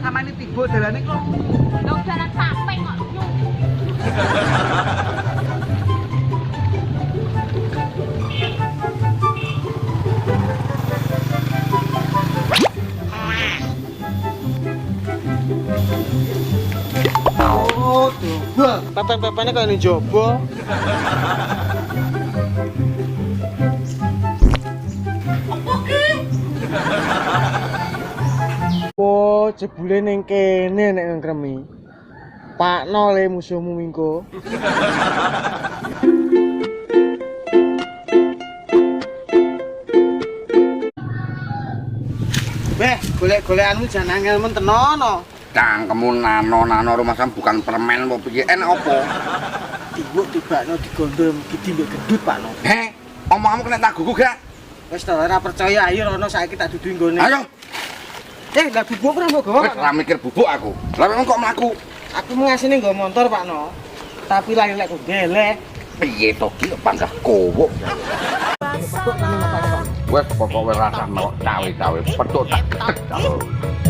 sama ini tiba dalane kok. Lho jalan sampai kok. Oh, coba. Pepen-pepennya kayak ini jobo. Oh, jebule ning kene nek ngkremi. Pakno le musuhmu mingko. Beh, golek-golekanmu jan angel men tenono. Cangkemmu nano rumah sam bukan permen apa piye enak apa? Tibuk tibakno digondol gidi mbek gedut, Pakno. He, omongmu kena tak gugu gak? Wis ta ora percaya ayo rono saiki tak dudu nggone. Ayo, Lah bubuk ora mbok gawa. wis ora mikir bubuk aku. Lah memang kok mlaku? Aku mengasine nggo motor, Pakno. Tapi lari lek kok gelek. Piye to ki panggah kowo. Wes pokoke rasane cawe-cawe petuk tak ketek kalau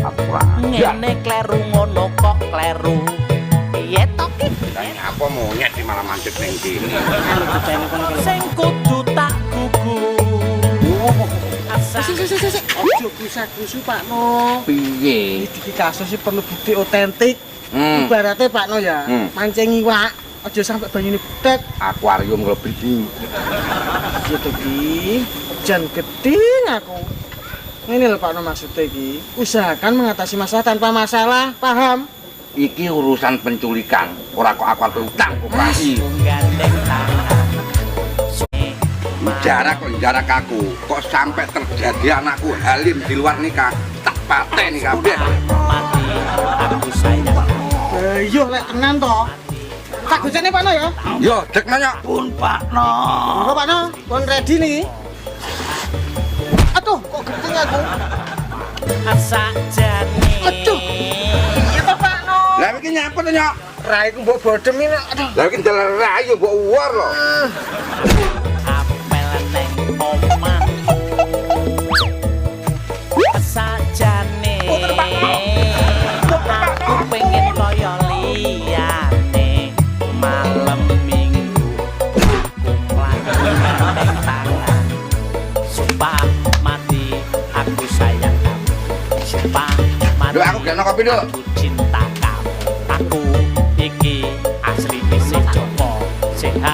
aku ora. Ngene kleru ngono kok kleru. Piye to ki? Apa monyet di malah mancet ning kene. Sing kudu tak gugu. Asa Ojo gusak-gusu, Pakno. Piye? Iki kasus iki perlu bukti otentik. Ibaratnya Pakno ya, mancing iwak, aja sampai banyune butek. Akuarium lebih. Iya to Ki, jan geding aku. Ini lho Pakno maksudnya iki. Usahakan mengatasi masalah tanpa masalah, paham? Iki urusan penculikan, ora kok aku arep utang koperasi. gandeng tangan. Jarak aku, kok sampai terjadi anakku Halim di luar nikah, tak pateni kabeh. Mati aku sayang. Iya lek tenan to. Tak gocene Pakno ya. Yo, dek nanya. Pun Pakno. Monggo Pakno, kon ready nih. Aduh, kok gedeng aku. Asa jane. Aduh. Iya to Pakno. Lah iki nyapa to, Nyok? Raiku mbok bodhem ini. Aduh. Lah iki dalan rayu mbok uwar lho. Apel neng omahku. Asa jane. Aku pengen koyo liyane malam minggu. Aku gandeng tangan. Sumpah mati aku sayang kamu. Sumpah mati Duh, aku gak kopi, Duh. aku cinta